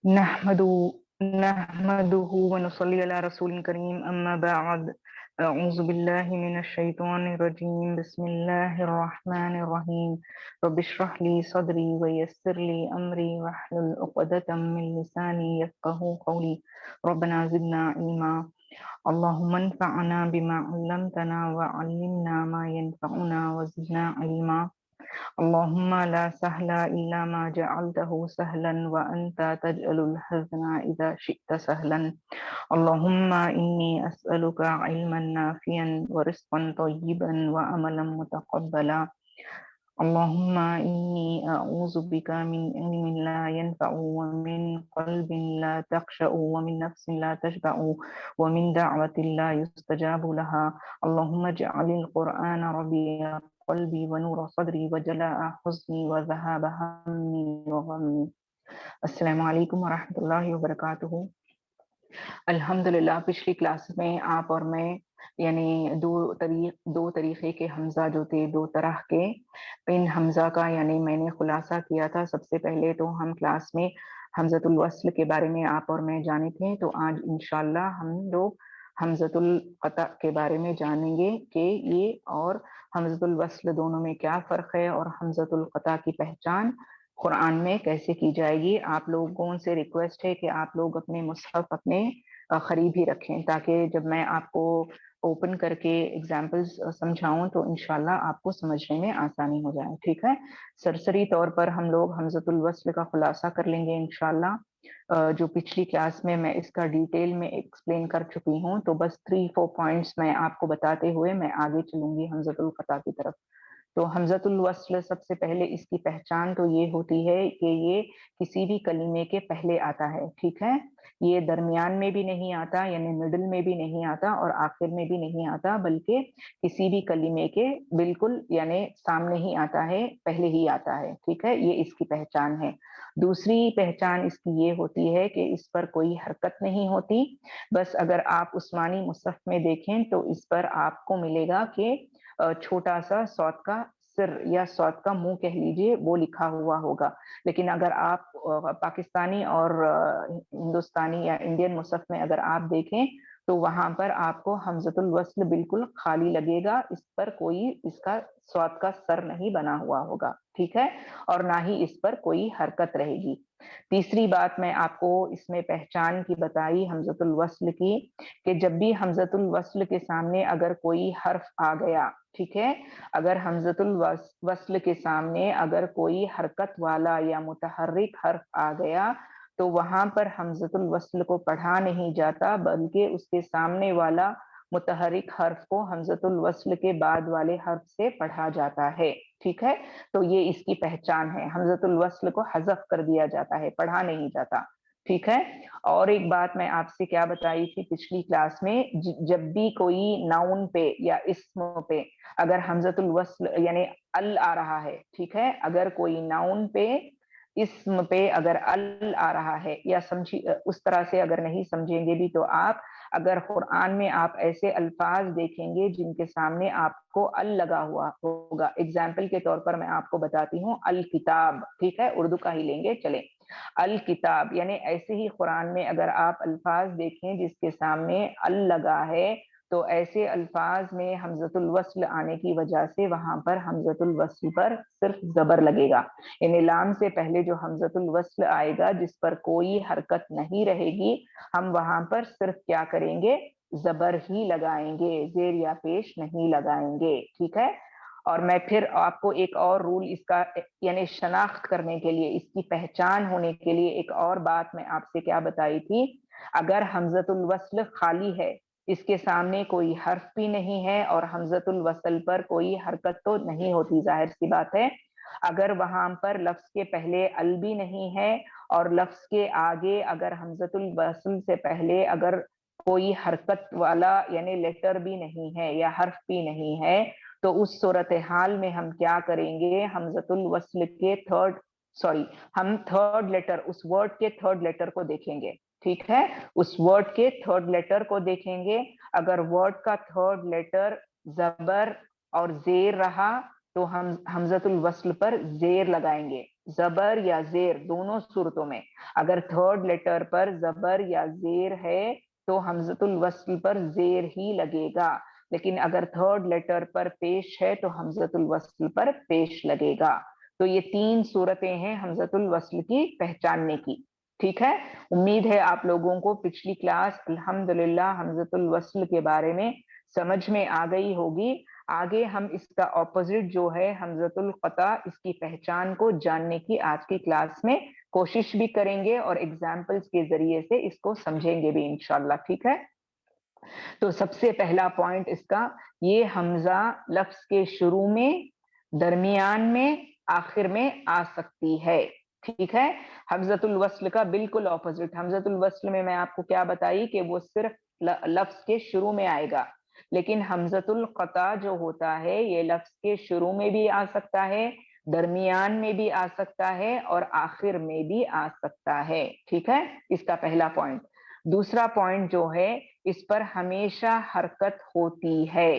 نحمده ونصلي على رسول كريم أما بعد أعوذ بالله من الشيطان الرجيم بسم الله الرحمن الرحيم رب اشرح لي صدري ويسر لي أمري واحلل عقدة من لساني يفقهوا قولي ربنا زدنا علما اللهم انفعنا بما علمتنا وعلمنا ما ينفعنا وزدنا علما اللهم لا سهل إلا ما جعلته سهلا وأنت تجعل الحزن إذا شئت سهلا اللهم إني أسألك علما نافعا ورزقا طيبا وعملا متقبلا اللهم إني أعوذ بك من علم لا ينفع ومن قلب لا تخشع ومن نفس لا تشبع ومن دعوة لا يستجاب لها اللهم اجعل القرآن ربيع قلبي ونور صدري وجلاء حزني وذهاب همي وغمي السلام علیکم ورحمۃ اللہ وبرکاتہ۔ الحمدللہ پچھلی کلاس میں آپ اور میں یعنی دو طریقے کے حمزہ جو تھے، دو طرح کے، ان حمزہ کا یعنی میں نے خلاصہ کیا تھا۔ سب سے پہلے تو ہم کلاس میں حمزۃ الوصل کے بارے میں آپ اور میں جانے تھے، تو آج انشاءاللہ ہم لوگ حمزۃ القطع کے بارے میں جانیں گے کہ یہ اور حمزۃ الوصل دونوں میں کیا فرق ہے، اور حمزۃ القطع کی پہچان قرآن میں کیسے کی جائے گی۔ آپ لوگوں سے ریکویسٹ ہے کہ آپ لوگ اپنے مصحف اپنے قریب ہی رکھیں، تاکہ جب میں آپ کو اوپن کر کے ایگزامپلز سمجھاؤں تو انشاءاللہ آپ کو سمجھنے میں آسانی ہو جائے، ٹھیک ہے۔ سرسری طور پر ہم لوگ حمزۃ الوصل کا خلاصہ کر لیں گے انشاءاللہ، جو پچھلی کلاس میں اس کا ڈیٹیل میں ایکسپلین کر چکی ہوں، تو بس 3-4 پوائنٹس میں آپ کو بتاتے ہوئے میں آگے چلوں گی حمزۃ القطع کی طرف۔ تو حمزۃ الوصل سب سے پہلے اس کی پہچان تو یہ ہوتی ہے کہ یہ کسی بھی کلمے کے پہلے آتا ہے، ٹھیک ہے۔ یہ درمیان میں بھی نہیں آتا، یعنی مڈل میں بھی نہیں آتا اور آخر میں بھی نہیں آتا، بلکہ کسی بھی کلمے کے بالکل یعنی سامنے ہی آتا ہے، پہلے ہی آتا ہے، ٹھیک ہے۔ یہ اس کی پہچان ہے۔ دوسری پہچان اس کی یہ ہوتی ہے کہ اس پر کوئی حرکت نہیں ہوتی۔ بس اگر آپ عثمانی مصحف میں دیکھیں تو اس پر آپ کو ملے گا کہ چھوٹا سا صوت کا سر یا صوت کا منہ کہہ لیجئے، وہ لکھا ہوا ہوگا۔ لیکن اگر آپ پاکستانی اور ہندوستانی یا انڈین مصحف میں اگر آپ دیکھیں تو وہاں پر آپ کو حمزۃ الوصل بالکل خالی لگے گا، اس پر کوئی اس کا صوت کا سر نہیں بنا ہوا ہوگا، ٹھیک ہے، اور نہ ہی اس پر کوئی حرکت رہے گی۔ تیسری بات میں آپ کو اس میں پہچان کی بتائی حمزۃ الوصل کی، کہ جب بھی حمزۃ الوصل کے سامنے اگر کوئی حرف آ گیا، ٹھیک ہے، اگر حمزۃ الوصل کے سامنے اگر کوئی حرکت والا یا متحرک حرف آ گیا تو وہاں پر حمزۃ الوصل کو پڑھا نہیں جاتا، بلکہ اس کے سامنے والا متحرک حرف کو حمزۃ الوصل کے بعد والے حرف سے پڑھا جاتا ہے، ٹھیک ہے۔ تو یہ اس کی پہچان ہے، حمزۃ الوصل کو حذف کر دیا جاتا ہے، پڑھا نہیں جاتا، ٹھیک ہے۔ اور ایک بات میں آپ سے کیا بتائی تھی پچھلی کلاس میں، جب بھی کوئی ناؤن پہ یا اسم پہ اگر حمزۃ الوصل یعنی ال آ رہا ہے، ٹھیک ہے، اگر کوئی ناؤن پہ اسم پہ اگر ال آ رہا ہے، یا سمجھی اس طرح سے اگر نہیں سمجھیں گے بھی تو آپ اگر قرآن میں آپ ایسے الفاظ دیکھیں گے جن کے سامنے آپ کو ال لگا ہوا ہوگا، اگزامپل کے طور پر میں آپ کو بتاتی ہوں الکتاب، ٹھیک ہے، اردو کا ہی لیں گے، چلیں الکتاب، یعنی ایسے ہی قرآن میں اگر آپ الفاظ دیکھیں جس کے سامنے ال لگا ہے تو ایسے الفاظ میں حمزۃ الوصل آنے کی وجہ سے وہاں پر حمزۃ الوصل پر صرف زبر لگے گا، یعنی لام سے پہلے جو حمزۃ الوصل آئے گا جس پر کوئی حرکت نہیں رہے گی، ہم وہاں پر صرف کیا کریں گے، زبر ہی لگائیں گے، زیر یا پیش نہیں لگائیں گے، ٹھیک ہے۔ اور میں پھر آپ کو ایک اور رول اس کا یعنی شناخت کرنے کے لیے، اس کی پہچان ہونے کے لیے ایک اور بات میں آپ سے کیا بتائی تھی، اگر حمزۃ الوصل خالی ہے، اس کے سامنے کوئی حرف بھی نہیں ہے اور حمزۃ الوصل پر کوئی حرکت تو نہیں ہوتی، ظاہر سی بات ہے، اگر وہاں پر لفظ کے پہلے ال بھی نہیں ہے اور لفظ کے آگے اگر حمزۃ الوصل سے پہلے اگر کوئی حرکت والا یعنی لیٹر بھی نہیں ہے یا حرف بھی نہیں ہے، تو اس صورتحال میں ہم کیا کریں گے، حمزۃ الوصل کے ہم تھرڈ لیٹر اس ورڈ کے تھرڈ لیٹر کو دیکھیں گے، ٹھیک ہے، اس ورڈ کے تھرڈ لیٹر کو دیکھیں گے، اگر ورڈ کا تھرڈ لیٹر زبر اور زیر رہا تو ہم حمزۃ الوصل پر زیر لگائیں گے، زبر یا زیر دونوں صورتوں میں اگر تھرڈ لیٹر پر زبر یا زیر ہے تو حمزۃ الوصل پر زیر ہی لگے گا، لیکن اگر تھرڈ لیٹر پر پیش ہے تو حمزۃ الوصل پر پیش لگے گا۔ تو یہ 3 صورتیں ہیں حمزۃ الوصل کی پہچاننے کی، ٹھیک ہے۔ امید ہے آپ لوگوں کو پچھلی کلاس الحمدللہ حمزۃ الوصل کے بارے میں سمجھ میں آ گئی ہوگی۔ آگے ہم اس کا اپوزٹ جو ہے حمزۃ القطع، اس کی پہچان کو جاننے کی آج کی کلاس میں کوشش بھی کریں گے اور ایگزامپلس کے ذریعے سے اس کو سمجھیں گے بھی انشاءاللہ، ٹھیک ہے۔ تو سب سے پہلا پوائنٹ اس کا، یہ حمزہ لفظ کے شروع میں، درمیان میں، آخر میں آ سکتی ہے، ٹھیک ہے۔ حمزۃ الوصل کا بالکل اپوزٹ، حمزۃ الوصل میں آپ کو کیا بتائی کہ وہ صرف لفظ کے شروع میں آئے گا، لیکن حمزۃ القطع جو ہوتا ہے یہ لفظ کے شروع میں بھی آ سکتا ہے، درمیان میں بھی آ سکتا ہے اور آخر میں بھی آ سکتا ہے، ٹھیک ہے۔ اس کا پہلا پوائنٹ۔ دوسرا پوائنٹ جو ہے، اس پر ہمیشہ حرکت ہوتی ہے،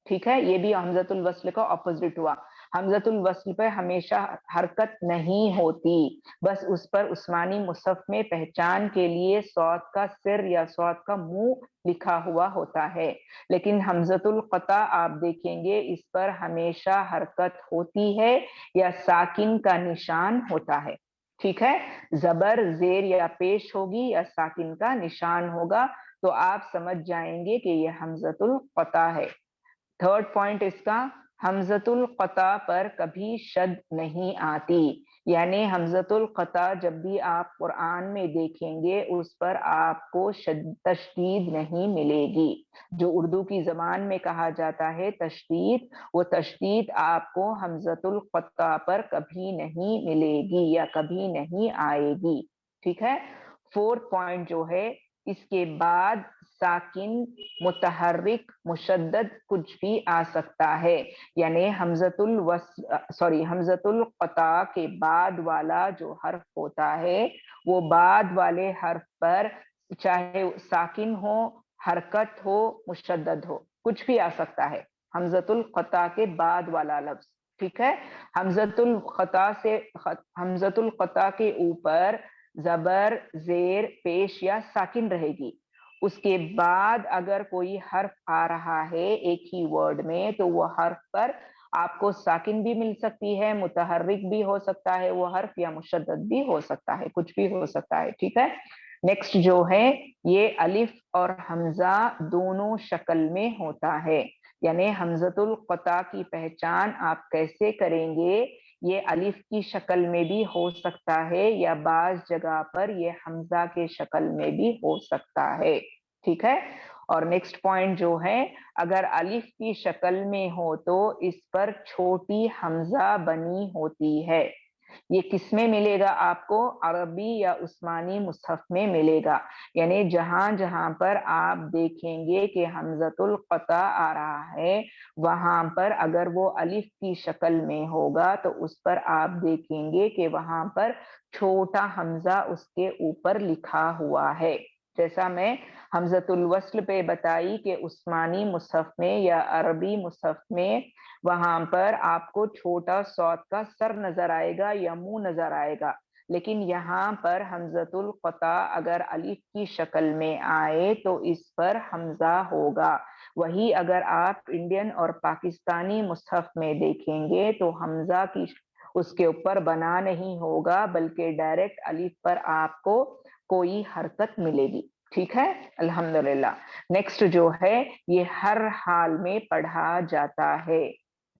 ٹھیک ہے۔ یہ بھی حمزۃ الوصل کا اپوزٹ ہوا، حمزۃ الوصل پہ ہمیشہ حرکت نہیں ہوتی، بس اس پر عثمانی مصحف میں پہچان کے لیے صاد کا سر یا صاد کا منہ لکھا ہوا ہوتا ہے، لیکن حمزۃ القطع آپ دیکھیں گے اس پر ہمیشہ حرکت ہوتی ہے یا ساکن کا نشان ہوتا ہے، ٹھیک ہے۔ زبر زیر یا پیش ہوگی یا ساکن کا نشان ہوگا تو آپ سمجھ جائیں گے کہ یہ حمزۃ القطع ہے۔ تھرڈ پوائنٹ اس کا، حمزۃ القطع پر کبھی شد نہیں آتی، یعنی حمزۃ القطع جب بھی آپ قرآن میں دیکھیں گے اس پر آپ کو تشدید نہیں ملے گی۔ جو اردو کی زبان میں کہا جاتا ہے تشدید، وہ تشدید آپ کو حمزۃ القطع پر کبھی نہیں ملے گی یا کبھی نہیں آئے گی، ٹھیک ہے۔ فورتھ پوائنٹ جو ہے، اس کے بعد ساکن، متحرک، مشدد کچھ بھی آ سکتا ہے، یعنی حمزۃ القطع کے بعد والا جو حرف ہوتا ہے وہ بعد والے حرف پر چاہے ساکن ہو، حرکت ہو، مشدد ہو، کچھ بھی آ سکتا ہے حمزۃ القطع کے بعد والا لفظ، ٹھیک ہے۔ حمزۃ القطع کے اوپر زبر، زیر، پیش یا ساکن رہے گی، اس کے بعد اگر کوئی حرف آ رہا ہے ایک ہی ورڈ میں تو وہ حرف پر آپ کو ساکن بھی مل سکتی ہے، متحرک بھی ہو سکتا ہے وہ حرف، یا مشدد بھی ہو سکتا ہے، کچھ بھی ہو سکتا ہے، ٹھیک ہے۔ نیکسٹ جو ہے، یہ الف اور حمزہ دونوں شکل میں ہوتا ہے، یعنی حمزۃ القطع کی پہچان آپ کیسے کریں گے، یہ الف کی شکل میں بھی ہو سکتا ہے یا بعض جگہ پر یہ حمزہ کے شکل میں بھی ہو سکتا ہے، ٹھیک ہے۔ اور نیکسٹ پوائنٹ جو ہے، اگر الف کی شکل میں ہو تو اس پر چھوٹی حمزہ بنی ہوتی ہے، یہ کس میں ملے گا آپ کو؟ عربی یا عثمانی مصحف میں ملے گا، یعنی جہاں جہاں پر آپ دیکھیں گے کہ حمزۃ القطع آ رہا ہے وہاں پر اگر وہ الف کی شکل میں ہوگا تو اس پر آپ دیکھیں گے کہ وہاں پر چھوٹا حمزہ اس کے اوپر لکھا ہوا ہے، جیسا میں حمزۃ الوصل پہ بتائی کہ عثمانی مصحف میں یا عربی مصحف میں وہاں پر آپ کو چھوٹا صاد کا سر نظر آئے گا یا منہ نظر آئے گا، لیکن یہاں پر حمزۃ القطع اگر الف کی شکل میں آئے تو اس پر حمزہ ہوگا، وہی اگر آپ انڈین اور پاکستانی مصحف میں دیکھیں گے تو حمزہ کی اس کے اوپر بنا نہیں ہوگا بلکہ ڈائریکٹ الف پر آپ کو کوئی حرکت ملے گی، ٹھیک ہے۔ الحمدللہ۔ نیکسٹ جو ہے، یہ ہر حال میں پڑھا جاتا ہے،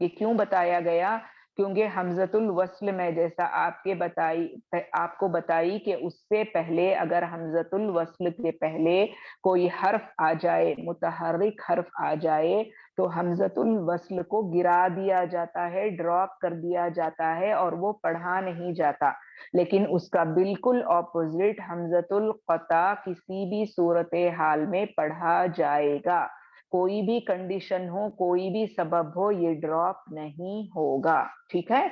یہ کیوں بتایا گیا؟ کیونکہ حمزۃ الوصل میں جیسا آپ کو بتائی کہ اس سے پہلے اگر حمزۃ الوصل کے پہلے کوئی حرف آ جائے، متحرک حرف آ جائے تو حمزۃ الوصل کو گرا دیا جاتا ہے، ڈراپ کر دیا جاتا ہے اور وہ پڑھا نہیں جاتا، لیکن اس کا بالکل اپوزٹ حمزۃ القطع کسی بھی صورت حال میں پڑھا جائے گا، کوئی بھی کنڈیشن ہو، کوئی بھی سبب ہو، یہ ڈراپ نہیں ہوگا، ٹھیک ہے۔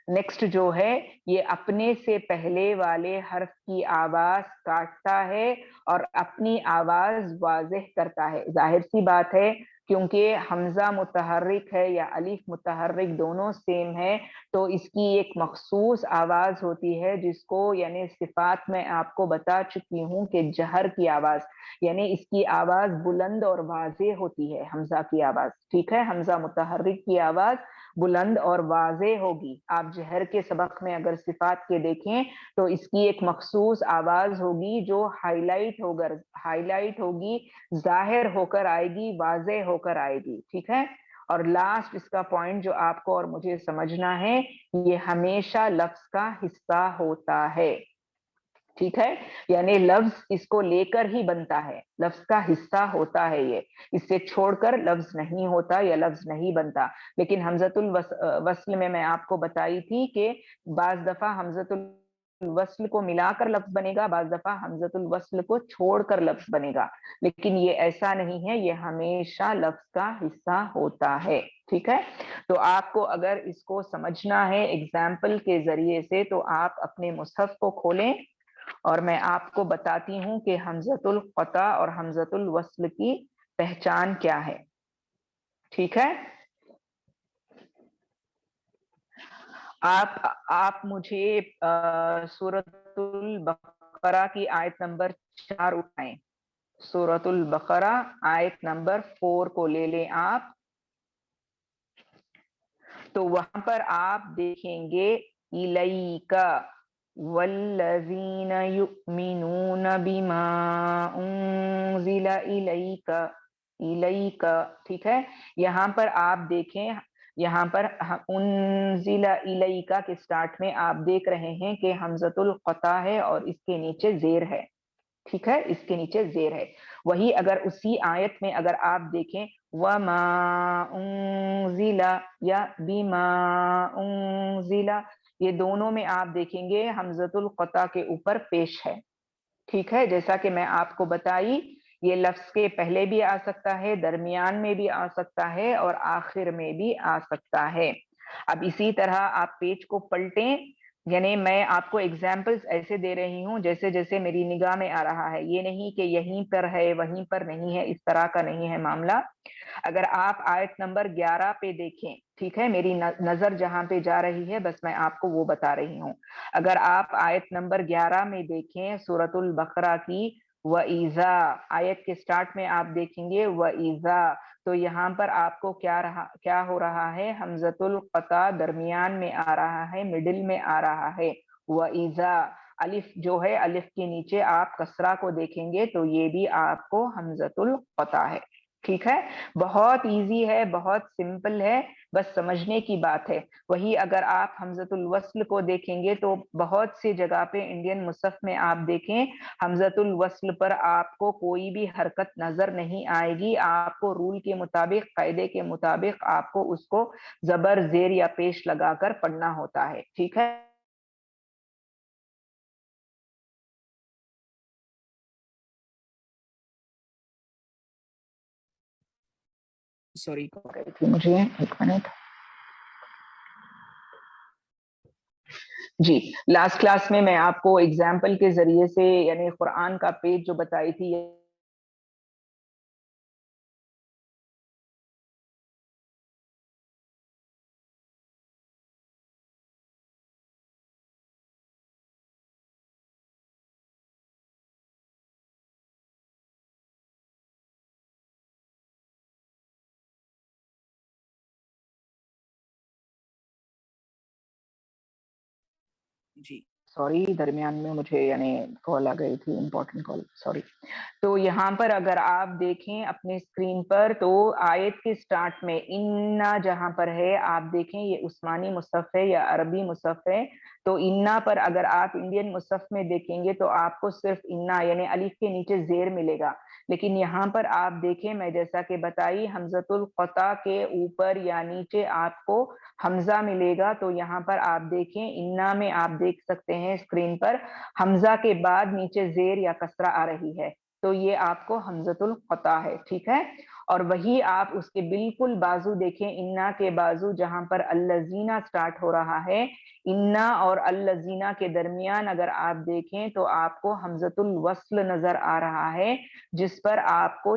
نیکسٹ جو ہے، یہ اپنے سے پہلے والے حرف کی آواز کاٹتا ہے اور اپنی آواز واضح کرتا ہے، ظاہر سی بات ہے کیونکہ حمزہ متحرک ہے یا الف متحرک دونوں سیم ہے تو اس کی ایک مخصوص آواز ہوتی ہے جس کو یعنی صفات میں آپ کو بتا چکی ہوں کہ جہر کی آواز، یعنی اس کی آواز بلند اور واضح ہوتی ہے حمزہ کی آواز، ٹھیک ہے، حمزہ متحرک کی آواز بلند اور واضح ہوگی۔ آپ جہر کے سبق میں اگر صفات کے دیکھیں تو اس کی ایک مخصوص آواز ہوگی جو ہائی لائٹ ہوگی، ظاہر ہو کر آئے گی، واضح ہو کر آئے گی، ٹھیک ہے۔ اور لاسٹ اس کا پوائنٹ جو آپ کو اور مجھے سمجھنا ہے، یہ ہمیشہ لفظ کا حصہ ہوتا ہے، ٹھیک ہے، یعنی لفظ اس کو لے کر ہی بنتا ہے، لفظ کا حصہ ہوتا ہے، یہ اس سے چھوڑ کر لفظ نہیں ہوتا یا لفظ نہیں بنتا۔ لیکن حمزۃ الوصل میں آپ کو بتائی تھی کہ بعض دفعہ حمزۃ الوصل کو ملا کر لفظ بنے گا، بعض دفعہ حمزۃ الوصل کو چھوڑ کر لفظ بنے گا، لیکن یہ ایسا نہیں ہے، یہ ہمیشہ لفظ کا حصہ ہوتا ہے، ٹھیک ہے۔ تو آپ کو اگر اس کو سمجھنا ہے ایگزامپل کے ذریعے سے تو آپ اپنے مصحف کو کھولیں اور میں آپ کو بتاتی ہوں کہ حمزۃ القطع اور حمزۃ الوصل کی پہچان کیا ہے، ٹھیک ہے۔ آپ مجھے سورۃ البقرہ کی آیت نمبر 4 اٹھائیں، سورۃ البقرہ آیت نمبر 4 کو لے لیں آپ، تو وہاں پر آپ دیکھیں گے الیک والذین یؤمنون بما انزل الیک، الیک، ٹھیک ہے۔ یہاں پر آپ دیکھیں، یہاں پر انزل الیک کے سٹارٹ میں آپ دیکھ رہے ہیں کہ حمزۃ القطع ہے اور اس کے نیچے زیر ہے، ٹھیک ہے، اس کے نیچے زیر ہے۔ وہی اگر اسی آیت میں اگر آپ دیکھیں وَمَا أُنزِلَ یا بِمَا أُنزِلَ، یہ دونوں میں آپ دیکھیں گے حمزۃ القطع کے اوپر پیش ہے، ٹھیک ہے۔ جیسا کہ میں آپ کو بتائی یہ لفظ کے پہلے بھی آ سکتا ہے، درمیان میں بھی آ سکتا ہے اور آخر میں بھی آ سکتا ہے۔ اب اسی طرح آپ پیج کو پلٹیں، یعنی میں آپ کو ایگزامپلز ایسے دے رہی ہوں جیسے جیسے میری نگاہ میں آ رہا ہے، یہ نہیں کہ یہیں پر ہے وہیں پر نہیں ہے، اس طرح کا نہیں ہے معاملہ۔ اگر آپ آیت نمبر 11 پہ دیکھیں، ٹھیک ہے، میری نظر جہاں پہ جا رہی ہے بس میں آپ کو وہ بتا رہی ہوں۔ اگر آپ آیت نمبر 11 میں دیکھیں سورۃ البقرہ کی وَإِذَا، آیت کے سٹارٹ میں آپ دیکھیں گے وَإِذَا، تو یہاں پر آپ کو کیا ہو رہا ہے، حمزۃ القطع درمیان میں آ رہا ہے، مڈل میں آ رہا ہے، وَإِذَا، الف جو ہے الف کے نیچے آپ کسرہ کو دیکھیں گے تو یہ بھی آپ کو حمزۃ القطع ہے، ٹھیک ہے۔ بہت ایزی ہے، بہت سمپل ہے، بس سمجھنے کی بات ہے۔ وہی اگر آپ حمزۃ الوصل کو دیکھیں گے تو بہت سی جگہ پہ انڈین مصحف میں آپ دیکھیں حمزۃ الوصل پر آپ کو کوئی بھی حرکت نظر نہیں آئے گی، آپ کو رول کے مطابق، قاعدے کے مطابق آپ کو اس کو زبر زیر یا پیش لگا کر پڑھنا ہوتا ہے، ٹھیک ہے۔ سوری مجھے ایک منٹ، جی لاسٹ کلاس میں آپ کو ایگزامپل کے ذریعے سے یعنی قرآن کا پیج جو بتائی تھی، جی سوری درمیان میں مجھے یعنی کال آ گئی تھی، امپورٹنٹ کال، سوری۔ تو یہاں پر اگر آپ دیکھیں اپنے اسکرین پر تو آیت کے سٹارٹ میں انا جہاں پر ہے آپ دیکھیں یہ عثمانی مصحف ہے یا عربی مصحف ہے، تو انا پر اگر آپ انڈین مصحف میں دیکھیں گے تو آپ کو صرف انا یعنی الف کے نیچے زیر ملے گا، لیکن یہاں پر آپ دیکھیں میں جیسا کہ بتائی حمزۃ القطع کے اوپر یا نیچے آپ کو حمزہ ملے گا، تو یہاں پر آپ دیکھیں انا میں آپ دیکھ سکتے ہیں اسکرین پر حمزہ کے بعد نیچے زیر یا کسرہ آ رہی ہے، تو یہ آپ کو حمزۃ القطع ہے، ٹھیک ہے۔ اور وہی آپ اس کے بالکل بازو دیکھیں، انا کے بازو جہاں پر الذین سٹارٹ ہو رہا ہے، انا اور الذین کے درمیان اگر آپ دیکھیں تو آپ کو حمزۃ الوصل نظر آ رہا ہے، جس پر آپ کو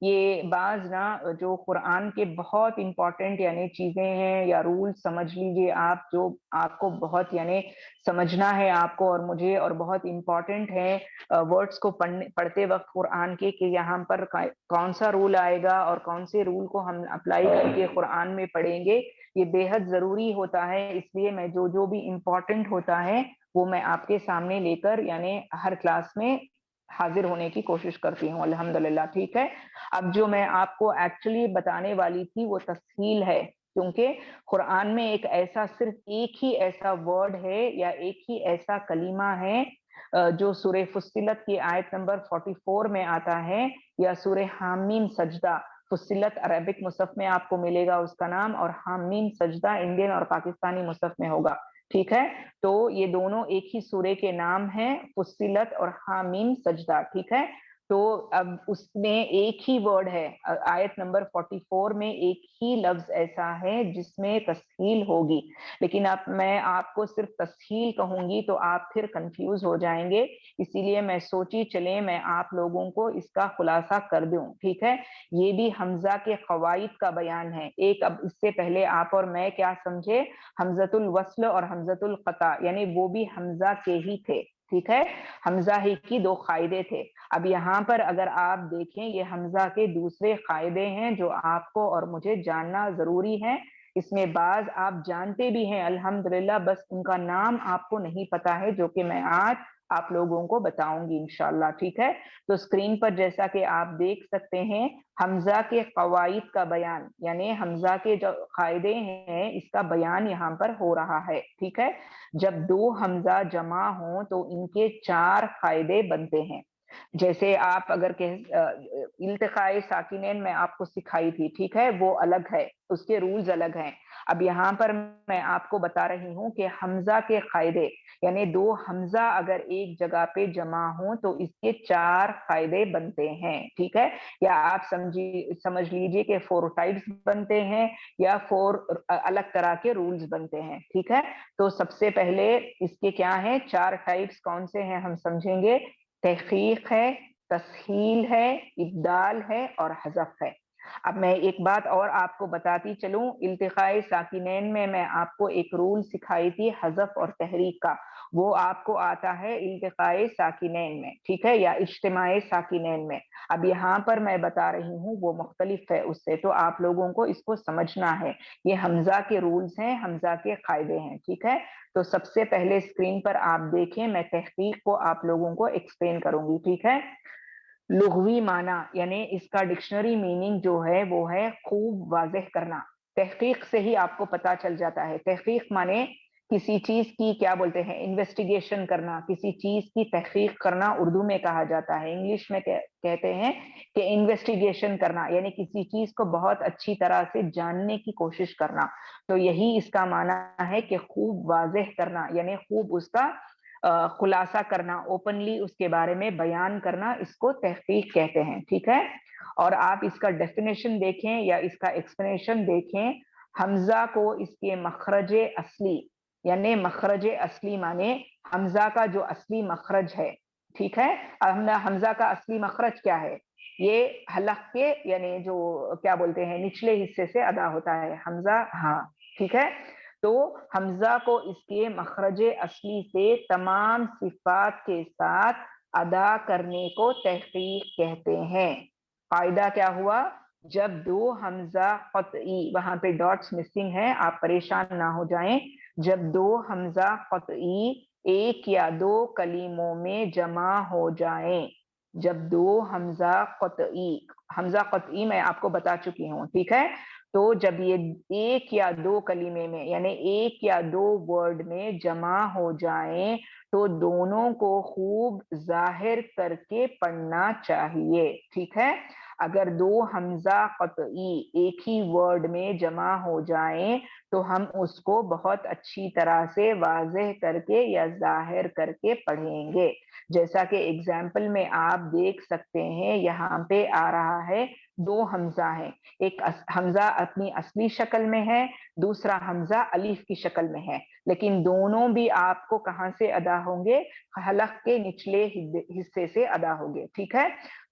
یہ بعض نا جو قرآن کے بہت امپورٹنٹ یعنی چیزیں ہیں یا رول سمجھ لیجیے آپ، جو آپ کو بہت یعنی سمجھنا ہے آپ کو اور مجھے، اور بہت امپورٹنٹ ہے ورڈز کو پڑھتے وقت قرآن کے، کہ یہاں پر کون سا رول آئے گا اور کون سے رول کو ہم اپلائی کر کے قرآن میں پڑھیں گے، یہ بے حد ضروری ہوتا ہے۔ اس لیے میں جو بھی امپورٹنٹ ہوتا ہے وہ میں آپ کے سامنے لے کر یعنی ہر کلاس میں حاضر ہونے کی کوشش کرتی ہوں الحمدللہ، ٹھیک ہے۔ اب جو میں آپ کو ایکچولی بتانے والی تھی وہ تسہیل ہے، کیونکہ قرآن میں ایک ایسا صرف ایک ہی ایسا ورڈ ہے یا ایک ہی ایسا کلمہ ہے جو سورہ فصلت کی آیت نمبر 44 میں آتا ہے، یا سورہ حامیم سجدہ، فصلت عربک مصحف میں آپ کو ملے گا اس کا نام، اور حامیم سجدہ انڈین اور پاکستانی مصحف میں ہوگا، ٹھیک ہے۔ تو یہ دونوں ایک ہی سورے کے نام ہیں، فصلت اور حامیم سجدہ، ٹھیک ہے۔ تو اب اس میں ایک ہی ورڈ ہے، آیت نمبر 44 میں ایک ہی لفظ ایسا ہے جس میں تسہیل ہوگی، لیکن اب میں آپ کو صرف تسہیل کہوں گی تو آپ پھر کنفیوز ہو جائیں گے، اسی لیے میں سوچی چلیں میں آپ لوگوں کو اس کا خلاصہ کر دوں، ٹھیک ہے۔ یہ بھی حمزہ کے قواعد کا بیان ہے۔ ایک اب اس سے پہلے آپ اور میں کیا سمجھے، حمزۃ الوصل اور حمزۃ القطع، یعنی وہ بھی حمزہ کے ہی تھے، ٹھیک ہے، حمزہ ہی کی دو قاعدے تھے۔ اب یہاں پر اگر آپ دیکھیں یہ حمزہ کے دوسرے قاعدے ہیں جو آپ کو اور مجھے جاننا ضروری ہے۔ اس میں بعض آپ جانتے بھی ہیں الحمدللہ، بس ان کا نام آپ کو نہیں پتا ہے، جو کہ میں آج آپ لوگوں کو بتاؤں گی انشاءاللہ، ٹھیک ہے۔ تو اسکرین پر جیسا کہ آپ دیکھ سکتے ہیں حمزہ کے قواعد کا بیان، یعنی حمزہ کے جو قاعدے ہیں اس کا بیان یہاں پر ہو رہا ہے، ٹھیک ہے۔ جب دو حمزہ جمع ہوں تو ان کے 4 قاعدے بنتے ہیں۔ جیسے آپ اگر کہ التقاء ساکنین میں آپ کو سکھائی تھی، ٹھیک ہے، وہ الگ ہے، اس کے رولز الگ ہیں۔ اب یہاں پر میں آپ کو بتا رہی ہوں کہ حمزہ کے قاعدے، یعنی دو حمزہ اگر ایک جگہ پہ جمع ہوں تو اس کے 4 قاعدے بنتے ہیں، ٹھیک ہے، یا آپ سمجھ لیجئے کہ 4 ٹائپس بنتے ہیں یا 4 الگ طرح کے رولز بنتے ہیں، ٹھیک ہے۔ تو سب سے پہلے اس کے کیا ہیں 4 ٹائپس، کون سے ہیں ہم سمجھیں گے۔ تحقیق ہے، تسہیل ہے، ابدال ہے اور حذف ہے۔ اب میں ایک بات اور آپ کو بتاتی چلوں، التقاء ساکنین میں آپ کو ایک رول سکھائی تھی حذف اور تحریک کا، وہ آپ کو آتا ہے التقاء ساکنین میں، ٹھیک ہے، یا اجتماع ساکنین میں۔ اب یہاں پر میں بتا رہی ہوں وہ مختلف ہے اس سے، تو آپ لوگوں کو اس کو سمجھنا ہے، یہ حمزہ کے رولز ہیں، حمزہ کے قاعدے ہیں، ٹھیک ہے۔ تو سب سے پہلے اسکرین پر آپ دیکھیں، میں تحقیق کو آپ لوگوں کو ایکسپلین کروں گی، ٹھیک ہے۔ لغوی معنی یعنی اس کا ڈکشنری میننگ جو ہے وہ ہے خوب واضح کرنا۔ تحقیق سے ہی آپ کو پتا چل جاتا ہے، تحقیق مانے کسی چیز کی کیا بولتے ہیں انویسٹیگیشن کرنا، کسی چیز کی تحقیق کرنا اردو میں کہا جاتا ہے، انگلش میں کہتے ہیں کہ انویسٹیگیشن کرنا، یعنی کسی چیز کو بہت اچھی طرح سے جاننے کی کوشش کرنا۔ تو یہی اس کا معنی ہے کہ خوب واضح کرنا، یعنی خوب اس کا خلاصہ کرنا، اوپنلی اس کے بارے میں بیان کرنا، اس کو تحقیق کہتے ہیں، ٹھیک ہے۔ اور آپ اس کا ڈیفینیشن دیکھیں یا اس کا ایکسپلینیشن دیکھیں، حمزہ کو اس کے مخرج اصلی، یعنی مخرج اصلی مانے حمزہ کا جو اصلی مخرج ہے، ٹھیک ہے۔ حمزہ کا اصلی مخرج کیا ہے، یہ حلق کے یعنی جو کیا بولتے ہیں نچلے حصے سے ادا ہوتا ہے حمزہ، ہاں ٹھیک ہے۔ تو حمزہ کو اس کے مخرج اصلی سے تمام صفات کے ساتھ ادا کرنے کو تحقیق کہتے ہیں۔ قاعدہ کیا ہوا، جب دو حمزہ قطعی، وہاں پہ ڈاٹس مسنگ ہے آپ پریشان نہ ہو جائیں، جب دو حمزہ قطعی ایک یا دو کلموں میں جمع ہو جائیں، جب دو حمزہ قطعی میں آپ کو بتا چکی ہوں، ٹھیک ہے۔ تو جب یہ ایک یا دو کلمے میں یعنی ایک یا دو ورڈ میں جمع ہو جائیں تو دونوں کو خوب ظاہر کر کے پڑھنا چاہیے، ٹھیک ہے۔ اگر دو حمزہ قطعی ایک ہی ورڈ میں جمع ہو جائیں تو ہم اس کو بہت اچھی طرح سے واضح کر کے یا ظاہر کر کے پڑھیں گے، جیسا کہ اگزامپل میں آپ دیکھ سکتے ہیں یہاں پہ آ رہا ہے، دو حمزہ ہیں، ایک حمزہ اپنی اصلی شکل میں ہے، دوسرا حمزہ الف کی شکل میں ہے، لیکن دونوں بھی آپ کو کہاں سے ادا ہوں گے، حلق کے نچلے حصے سے ادا ہوں گے، ٹھیک ہے۔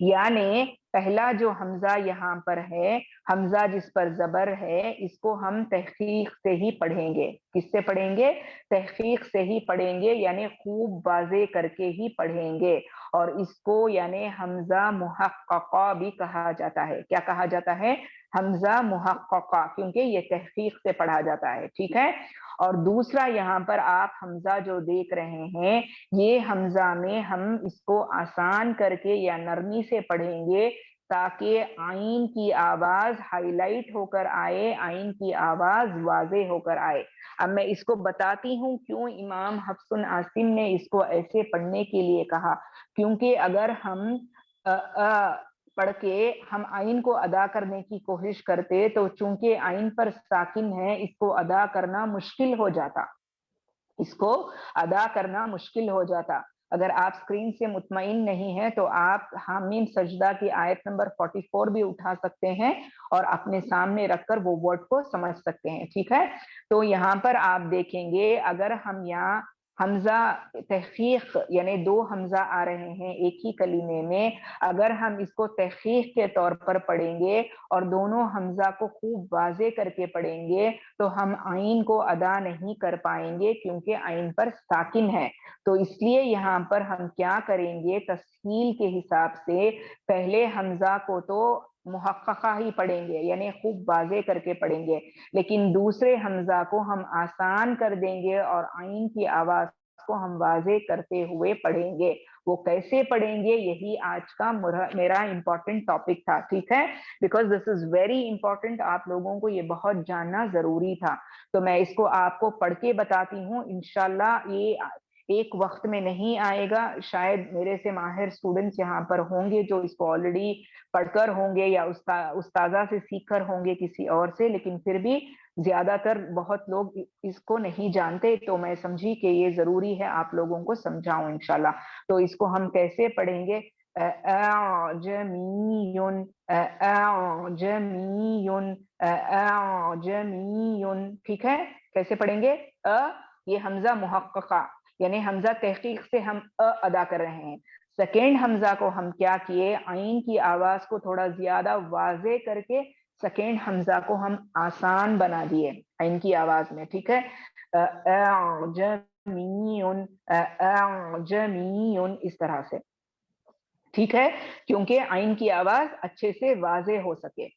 یعنی پہلا جو حمزہ یہاں پر ہے، حمزہ جس پر زبر ہے، اس کو ہم تحقیق سے ہی پڑھیں گے. کس سے پڑھیں گے؟ تحقیق سے ہی پڑھیں گے، یعنی خوب واضح کر کے ہی پڑھیں گے. اور اس کو یعنی حمزہ محققہ بھی کہا جاتا ہے. کیا کہا جاتا ہے؟ حمزہ محققہ، کیونکہ یہ تحقیق سے پڑھا جاتا ہے. ٹھیک ہے. اور دوسرا یہاں پر آپ حمزہ جو دیکھ رہے ہیں، یہ حمزہ میں ہم اس کو آسان کر کے یا نرمی سے پڑھیں گے تاکہ آئین کی آواز ہائی لائٹ ہو کر آئے، آئین کی آواز واضح ہو کر آئے. اب میں اس کو بتاتی ہوں کیوں امام حفص عاصم نے اس کو ایسے پڑھنے کے لیے کہا. کیونکہ اگر ہم پڑھ کے ہم آئین کو ادا کرنے کی کوشش کرتے تو چونکہ آئین پر ساکن ہے، اس کو ادا کرنا مشکل ہو جاتا. اس کو ادا کرنا مشکل ہو جاتا. اگر آپ اسکرین سے مطمئن نہیں ہیں تو آپ حامیم سجدہ کی آیت نمبر 44 بھی اٹھا سکتے ہیں اور اپنے سامنے رکھ کر وہ ورڈ کو سمجھ سکتے ہیں. ٹھیک ہے. تو یہاں پر آپ دیکھیں گے اگر ہم یہاں حمزہ تحقیق یعنی دو حمزہ آ رہے ہیں ایک ہی کلمے میں، اگر ہم اس کو تحقیق کے طور پر پڑھیں گے اور دونوں حمزہ کو خوب واضح کر کے پڑھیں گے تو ہم آئین کو ادا نہیں کر پائیں گے کیونکہ آئین پر ساکن ہے. تو اس لیے یہاں پر ہم کیا کریں گے؟ تسہیل کے حساب سے پہلے حمزہ کو تو محققہ ہی پڑھیں گے، یعنی خوب واضح کر کے پڑھیں گے، لیکن دوسرے حمزہ کو ہم آسان کر دیں گے اور آئین کی آواز کو ہم واضح کرتے ہوئے پڑھیں گے. وہ کیسے پڑھیں گے؟ یہی آج کا میرا امپورٹنٹ ٹاپک تھا. ٹھیک ہے. Because this is very important, آپ لوگوں کو یہ بہت جاننا ضروری تھا. تو میں اس کو آپ کو پڑھ کے بتاتی ہوں. انشاءاللہ یہ ایک وقت میں نہیں آئے گا. شاید میرے سے ماہر اسٹوڈنٹس یہاں پر ہوں گے جو اس کو آلریڈی پڑھ کر ہوں گے یا استاذہ سے سیکھ کر ہوں گے کسی اور سے، لیکن پھر بھی زیادہ تر بہت لوگ اس کو نہیں جانتے. تو میں سمجھی کہ یہ ضروری ہے آپ لوگوں کو سمجھاؤں انشاءاللہ. تو اس کو ہم کیسے پڑھیں گے؟ اعجمیٌ اعجمیٌ اعجمیٌ. ٹھیک ہے. کیسے پڑھیں گے؟ یہ حمزہ محققہ یعنی حمزہ تحقیق سے ہم ادا کر رہے ہیں. سیکنڈ حمزہ کو ہم کیا کیے؟ آئین کی آواز کو تھوڑا زیادہ واضح کر کے سیکنڈ حمزہ کو ہم آسان بنا دیے آئین کی آواز میں. ٹھیک ہے. اعجمیٌ اعجمیٌ اس طرح سے. ٹھیک ہے. کیونکہ آئین کی آواز اچھے سے واضح ہو سکے.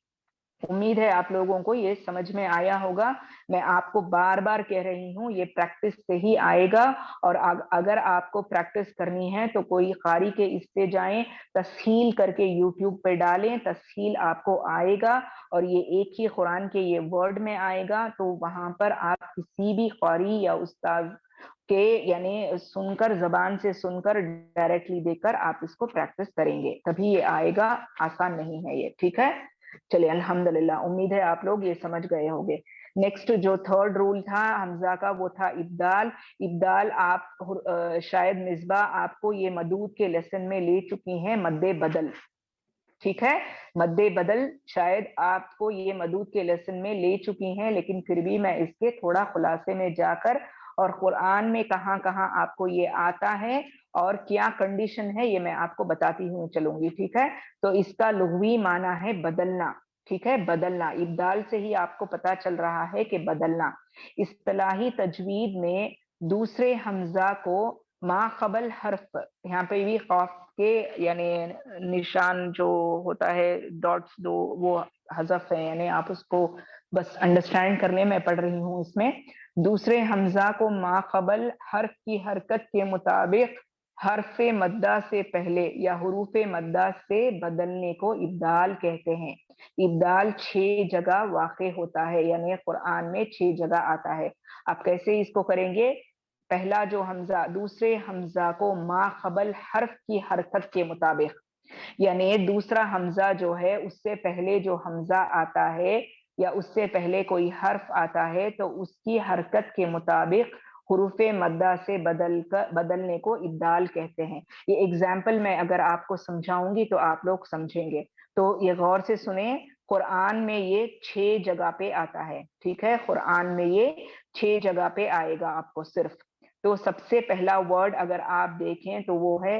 امید ہے آپ لوگوں کو یہ سمجھ میں آیا ہوگا. میں آپ کو بار بار کہہ رہی ہوں یہ پریکٹس سے ہی آئے گا، اور اگر آپ کو پریکٹس کرنی ہے تو کوئی قاری کے اس سے جائیں، تسہیل کر کے یوٹیوب پہ ڈالیں، تسہیل آپ کو آئے گا اور یہ ایک ہی قرآن کے یہ ورڈ میں آئے گا. تو وہاں پر آپ کسی بھی قاری یا استاذ کے یعنی سن کر زبان سے سن کر ڈائریکٹلی دیکھ کر آپ اس کو پریکٹس کریں گے تبھی یہ آئے گا. آسان نہیں ہے یہ. ٹھیک ہے. چلیے الحمدللہ، امید ہے آپ لوگ یہ سمجھ گئے ہوں گے. نیکسٹ جو تھرڈ رول تھا حمزہ کا وہ تھا ابدال. ابدال آپ شاید مصباح آپ کو یہ مدود کے لیسن میں لے چکی ہیں مد بدل. ٹھیک ہے. مد بدل شاید آپ کو یہ مدود کے لیسن میں لے چکی ہیں، لیکن پھر بھی میں اس کے تھوڑا خلاصے میں جا کر اور قرآن میں کہاں کہاں آپ کو یہ آتا ہے اور کیا کنڈیشن ہے یہ میں آپ کو بتاتی ہوں چلوں گی. ٹھیک ہے. تو اس کا لغوی معنی ہے بدلنا. ٹھیک ہے. بدلنا. ابدال سے ہی آپ کو پتا چل رہا ہے کہ بدلنا. اصطلاحی تجوید میں دوسرے حمزہ کو ما قبل حرف، یہاں پہ بھی قاف کے یعنی نشان جو ہوتا ہے ڈاٹس دو وہ حذف ہے، یعنی آپ اس کو بس انڈرسٹینڈ کرنے میں پڑھ رہی ہوں. اس میں دوسرے حمزہ کو ما قبل حرف کی حرکت کے مطابق حرف مدہ سے پہلے یا حروف مدہ سے بدلنے کو ابدال کہتے ہیں. ابدال 6 جگہ واقع ہوتا ہے، یعنی قرآن میں 6 جگہ آتا ہے. آپ کیسے اس کو کریں گے؟ پہلا جو حمزہ دوسرے حمزہ کو ما قبل حرف کی حرکت کے مطابق، یعنی دوسرا حمزہ جو ہے اس سے پہلے جو حمزہ آتا ہے یا اس سے پہلے کوئی حرف آتا ہے تو اس کی حرکت کے مطابق حروف مدہ سے بدلنے کو ابدال کہتے ہیں. یہ ایگزامپل میں اگر آپ کو سمجھاؤں گی تو آپ لوگ سمجھیں گے. تو یہ غور سے سنیں. قرآن میں یہ 6 جگہ پہ آتا ہے. ٹھیک ہے. قرآن میں یہ 6 جگہ پہ آئے گا آپ کو صرف. تو سب سے پہلا ورڈ اگر آپ دیکھیں تو وہ ہے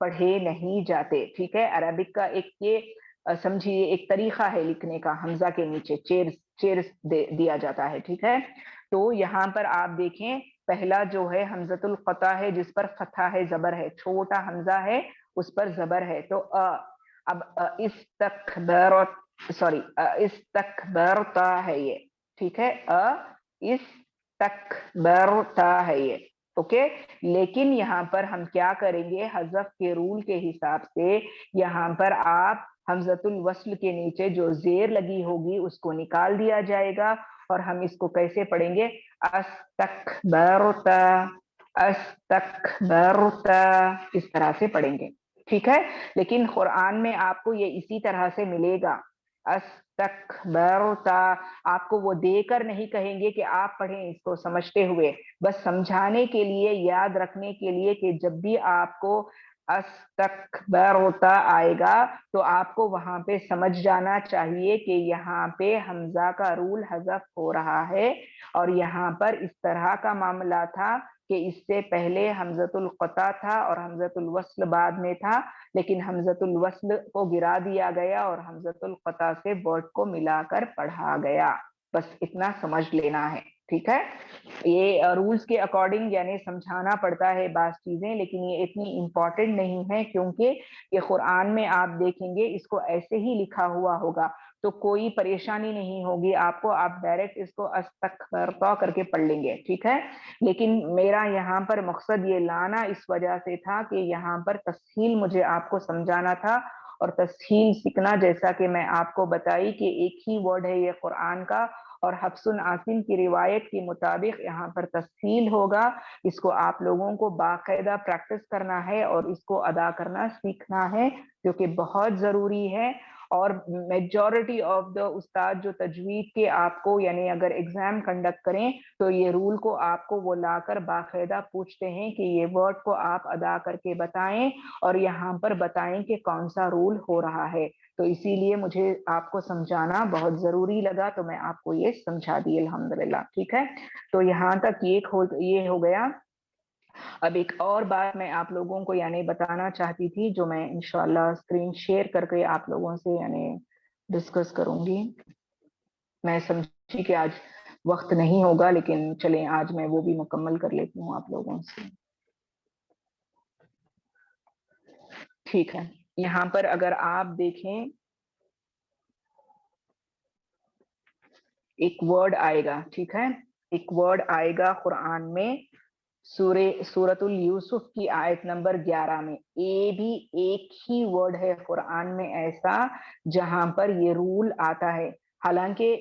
پڑھے نہیں جاتے. ٹھیک ہے, عربک کا ایک یہ سمجھیے ایک طریقہ ہے لکھنے کا, حمزہ کے نیچے چیرز دیا جاتا ہے. ٹھیک ہے, تو یہاں پر آپ دیکھیں پہلا جو ہے حمزۃ القطع ہے جس پر فتحہ ہے, زبر ہے, چھوٹا حمزہ ہے اس پر زبر ہے. تو اب استکبرتا ہے یہ. ٹھیک ہے, استکبرتا ہے یہ. اوکے, لیکن یہاں پر ہم کیا کریں گے, حذف کے رول کے حساب سے یہاں پر آپ حمزۃ الوصل کے نیچے جو زیر لگی ہوگی اس کو نکال دیا جائے گا, اور ہم اس کو کیسے پڑھیں گے, استکبرتا استکبرتا, اس طرح سے پڑھیں گے. ٹھیک ہے, لیکن قرآن میں آپ کو یہ اسی طرح سے ملے گا, استکبرتا. آپ کو وہ دے کر نہیں کہیں گے کہ آپ پڑھیں اس کو سمجھتے ہوئے, بس سمجھانے کے لیے, یاد رکھنے کے لیے کہ جب بھی آپ کو استکبرتا آئے گا تو آپ کو وہاں پہ سمجھ جانا چاہیے کہ یہاں پہ حمزہ کا رول حذف ہو رہا ہے, اور یہاں پر اس طرح کا معاملہ تھا کہ اس سے پہلے حمزۃ القطع تھا اور حمزۃ الوصل بعد میں تھا, لیکن حمزۃ الوصل کو گرا دیا گیا اور حمزۃ القطع سے ورڈ کو ملا کر پڑھا گیا. بس اتنا سمجھ لینا ہے. ٹھیک ہے, یہ رولز کے اکارڈنگ یعنی سمجھانا پڑتا ہے بعض چیزیں, لیکن یہ اتنی امپورٹنٹ نہیں ہے کیونکہ یہ قرآن میں آپ دیکھیں گے اس کو ایسے ہی لکھا ہوا ہوگا تو کوئی پریشانی نہیں ہوگی آپ کو, آپ ڈائریکٹ اس کو استغفرتا کر کے پڑھ لیں گے. ٹھیک ہے, لیکن میرا یہاں پر مقصد یہ لانا اس وجہ سے تھا کہ یہاں پر تسہیل مجھے آپ کو سمجھانا تھا, اور تسہیل سیکھنا جیسا کہ میں آپ کو بتائی کہ ایک ہی ورڈ ہے یہ قرآن کا, اور حفص عاصم کی روایت کے مطابق یہاں پر تسہیل ہوگا. اس کو آپ لوگوں کو باقاعدہ پریکٹس کرنا ہے اور اس کو ادا کرنا سیکھنا ہے, جو کہ بہت ضروری ہے. اور میجورٹی آف دا استاد جو تجوید کے آپ کو یعنی اگر ایگزام کنڈکٹ کریں تو یہ رول کو آپ کو وہ لا کر باقاعدہ پوچھتے ہیں کہ یہ ورڈ کو آپ ادا کر کے بتائیں اور یہاں پر بتائیں کہ کون سا رول ہو رہا ہے. تو اسی لیے مجھے آپ کو سمجھانا بہت ضروری لگا, تو میں آپ کو یہ سمجھا دی الحمدللہ. ٹھیک ہے, تو یہاں تک یہ ہو گیا. اب ایک اور بات میں آپ لوگوں کو یعنی بتانا چاہتی تھی جو میں انشاءاللہ اسکرین شیئر کر کے آپ لوگوں سے یعنی ڈسکس کروں گی. میں سمجھی کہ آج وقت نہیں ہوگا, لیکن چلیں آج میں وہ بھی مکمل کر لیتی ہوں آپ لوگوں سے. ٹھیک ہے, یہاں پر اگر آپ دیکھیں ایک ورڈ آئے گا. ٹھیک ہے, ایک ورڈ آئے گا قرآن میں سورۃ الیوسف کی آیت نمبر 11 میں. یہ بھی ایک ہی ورڈ ہے قرآن میں ایسا جہاں پر یہ رول آتا ہے, حالانکہ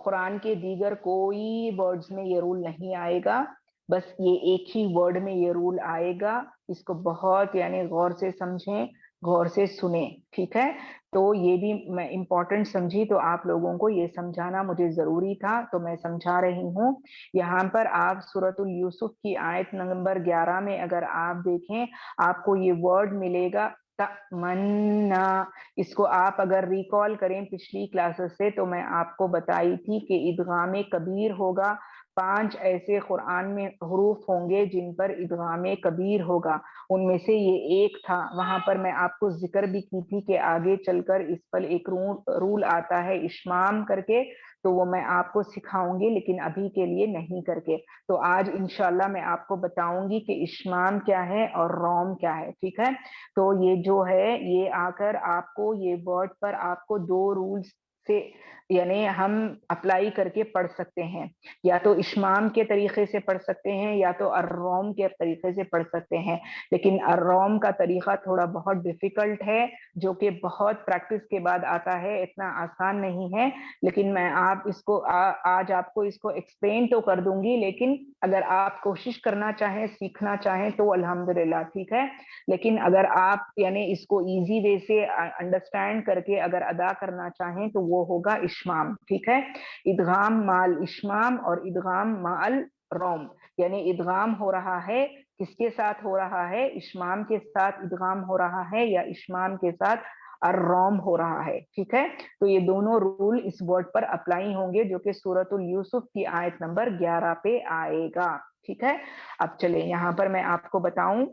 قرآن کے دیگر کوئی ورڈز میں یہ رول نہیں آئے گا, بس یہ ایک ہی ورڈ میں یہ رول آئے گا. اس کو بہت یعنی غور سے سمجھیں, غور سے سنیں. ٹھیک ہے, تو یہ بھی میں امپورٹنٹ سمجھی, تو آپ لوگوں کو یہ سمجھانا مجھے ضروری تھا, تو میں سمجھا رہی ہوں. یہاں پر آپ سورۃ الیوسف کی آیت نمبر 11 میں اگر آپ دیکھیں آپ کو یہ ورڈ ملے گا تمنا. اس کو آپ اگر ریکال کریں پچھلی کلاسز سے تو میں آپ کو بتائی تھی کہ ادغام کبیر ہوگا. 5 ایسے قرآن میں حروف ہوں گے جن پر ادغام کبیر ہوگا, ان میں سے یہ ایک تھا. وہاں پر میں آپ کو ذکر بھی کی تھی کہ آگے چل کر اس پر ایک رول آتا ہے اشمام کر کے, تو وہ میں آپ کو سکھاؤں گی, لیکن ابھی کے لیے نہیں کر کے. تو آج انشاءاللہ میں آپ کو بتاؤں گی کہ اشمام کیا ہے اور روم کیا ہے. ٹھیک ہے, تو یہ جو ہے یہ آ کر آپ کو یہ ورڈ پر آپ کو 2 رولز سے یعنی ہم اپلائی کر کے پڑھ سکتے ہیں, یا تو اشمام کے طریقے سے پڑھ سکتے ہیں یا تو الروم کے طریقے سے پڑھ سکتے ہیں. لیکن الروم کا طریقہ تھوڑا بہت ڈیفیکلٹ ہے جو کہ بہت پریکٹس کے بعد آتا ہے, اتنا آسان نہیں ہے. لیکن میں آپ اس کو آج آپ کو اس کو ایکسپلین تو کر دوں گی, لیکن اگر آپ کوشش کرنا چاہیں سیکھنا چاہیں تو الحمدللہ. ٹھیک ہے, لیکن اگر آپ یعنی اس کو ایزی وے سے انڈرسٹینڈ کر کے اگر ادا کرنا چاہیں تو وہ ہوگا اشمام. ٹھیک ہے, ادغام مال اشمام اور ادغام مال روم, یعنی ادغام ہو رہا ہے کس کے ساتھ ہو رہا ہے, اشمام کے ساتھ ادغام ہو رہا ہے یا اشمام کے ساتھ الروم ہو رہا ہے. ٹھیک ہے, تو یہ دونوں رول اس ورڈ پر اپلائی ہوں گے جو کہ سورۃ الیوسف کی آیت نمبر 11 پہ آئے گا. ٹھیک ہے, اب چلیں یہاں پر میں آپ کو بتاؤں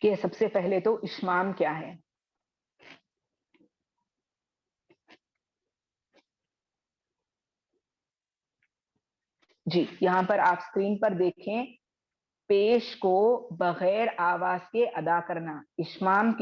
کہ سب سے پہلے تو اشمام کیا ہے. جی یہاں پر آپ اسکرین پر دیکھیں پیش کو بغیر آواز کے ادا کرنا. اشمام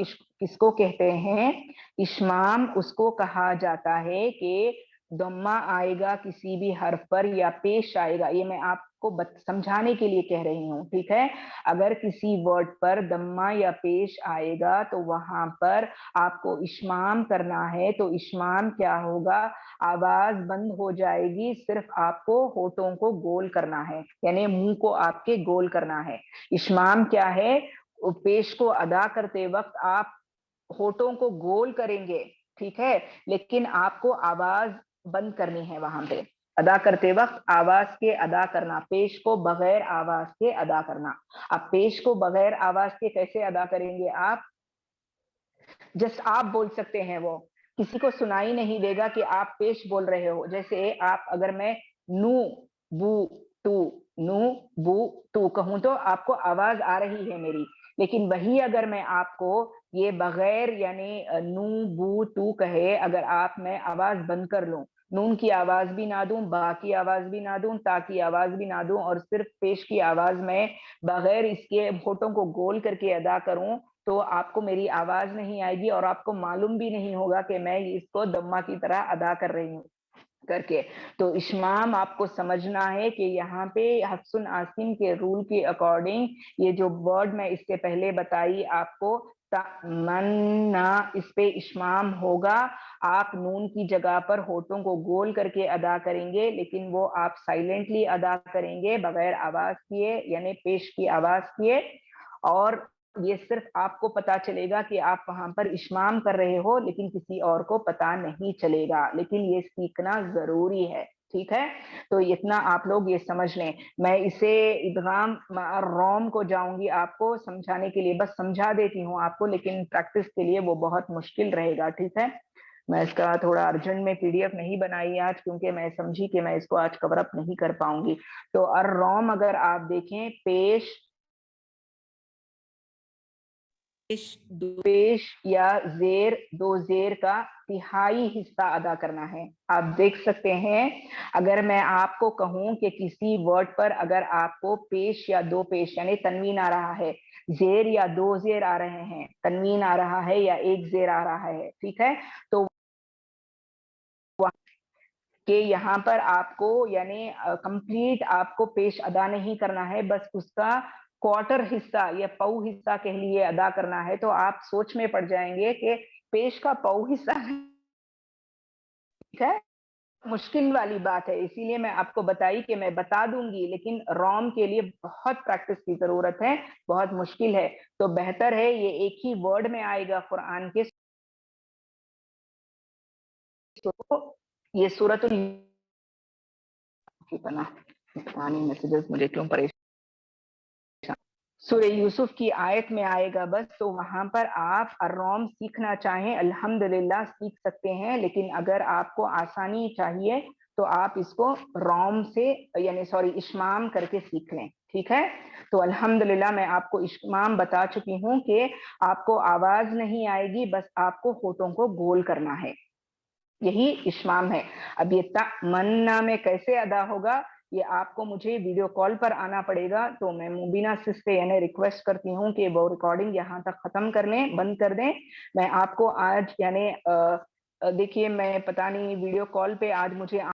کس کو کہتے ہیں؟ اشمام اس کو کہا جاتا ہے کہ ضمہ آئے گا کسی بھی حرف پر یا پیش آئے گا. یہ میں آپ کو سمجھانے کے لیے کہہ رہی ہوں, ٹھیک ہے. اگر کسی ورڈ پر ضمہ یا پیش آئے گا تو وہاں پر آپ کو اشمام کرنا ہے. تو اشمام کیا ہوگا؟ آواز بند ہو جائے گی, صرف آپ کو ہونٹوں کو گول کرنا ہے, یعنی منہ کو آپ کے گول کرنا ہے. اشمام کیا ہے؟ پیش کو ادا کرتے وقت آپ ہونٹوں کو گول کریں گے, ٹھیک ہے, لیکن آپ کو آواز بند کرنی ہے. وہاں پہ ادا کرتے وقت آواز کے ادا کرنا, پیش کو بغیر آواز کے ادا کرنا. اب پیش کو بغیر آواز کے کیسے ادا کریں گے آپ؟ جسٹ آپ بول سکتے ہیں, وہ کسی کو سنائی نہیں دے گا کہ آپ پیش بول رہے ہو. جیسے آپ اگر میں نو بو تو نو بو تو کہوں تو آپ کو آواز آ رہی ہے میری, لیکن وہی اگر میں آپ کو یہ بغیر یعنی نو بو تو کہے, اگر آپ میں آواز بند کر لوں, نون کی آواز بھی نہ دوں, با کی آواز بھی نہ دوں, تا کی آواز بھی نہ دوں, اور صرف پیش کی آواز میں بغیر اس کے ہونٹوں کو گول کر کے ادا کروں, تو آپ کو میری آواز نہیں آئے گی اور آپ کو معلوم بھی نہیں ہوگا کہ میں اس کو ضمہ کی طرح ادا کر رہی ہوں کر کے. تو اشمام آپ کو سمجھنا ہے کہ یہاں پہ حفص عاصم کے رول کے اکارڈنگ یہ جو ورڈ میں اس سے پہلے بتائی آپ کو تمنا, اس پہ اشمام ہوگا. آپ نون کی جگہ پر ہونٹوں کو گول کر کے ادا کریں گے, لیکن وہ آپ سائلنٹلی ادا کریں گے بغیر آواز کیے, یعنی پیش کی آواز کیے. اور یہ صرف آپ کو پتا چلے گا کہ آپ وہاں پر اشمام کر رہے ہو, لیکن کسی اور کو پتا نہیں چلے گا. لیکن یہ سیکھنا ضروری ہے, ٹھیک ہے. تو اتنا آپ لوگ یہ سمجھ لیں. میں اسے ادغام روم کو جاؤں گی آپ کو سمجھانے کے لیے, بس سمجھا دیتی ہوں آپ کو, لیکن پریکٹس کے لیے وہ بہت مشکل رہے گا, ٹھیک ہے. میں اس کا تھوڑا ارجنٹ میں پی ڈی ایف نہیں بنائی آج, کیونکہ میں سمجھی کہ میں اس کو آج کور اپ نہیں کر پاؤں گی. تو الروم اگر آپ دیکھیں, پیش یا زیر, دو زیر کا تہائی حصہ ادا کرنا ہے. آپ دیکھ سکتے ہیں اگر میں آپ کو کہوں کہ کسی ورڈ پر اگر آپ کو پیش یا دو پیش یعنی تنوین آ رہا ہے, زیر یا دو زیر آ رہے ہیں, تنوین آ رہا ہے یا ایک زیر آ رہا ہے, ٹھیک ہے. تو کہ یہاں پر آپ کو یعنی کمپلیٹ آپ کو پیش ادا نہیں کرنا ہے, بس اس کا کوارٹر حصہ یا پو حصہ کہہ لیے ادا کرنا ہے. تو آپ سوچ میں پڑ جائیں گے کہ پیش کا پو حصہ ہے, مشکل والی بات ہے, اسی لیے میں آپ کو بتائی کہ میں بتا دوں گی, لیکن روم کے لیے بہت پریکٹس کی ضرورت ہے, بہت مشکل ہے. تو بہتر ہے یہ ایک ہی ورڈ میں آئے گا قرآن کے, یہ سورۃ میسجز مجھے کیوں پریشان, سورہ یوسف کی آیت میں آئے گا بس. تو وہاں پر آپ الروم سیکھنا چاہیں الحمدللہ سیکھ سکتے ہیں, لیکن اگر آپ کو آسانی چاہیے تو آپ اس کو روم سے یعنی اشمام کر کے سیکھ لیں, ٹھیک ہے. تو الحمدللہ میں آپ کو اشمام بتا چکی ہوں کہ آپ کو آواز نہیں آئے گی, بس آپ کو ہونٹوں کو گول کرنا ہے, یہی اشمام ہے. اب یہ تمنا میں کیسے ادا ہوگا, یہ آپ کو مجھے ویڈیو کال پر آنا پڑے گا. تو میں مبینہ سس سے یعنی ریکویسٹ کرتی ہوں کہ وہ ریکارڈنگ یہاں تک ختم کر لیں, بند کر دیں. میں آپ کو آج یعنی دیکھیے میں پتہ نہیں ویڈیو کال پہ آج مجھے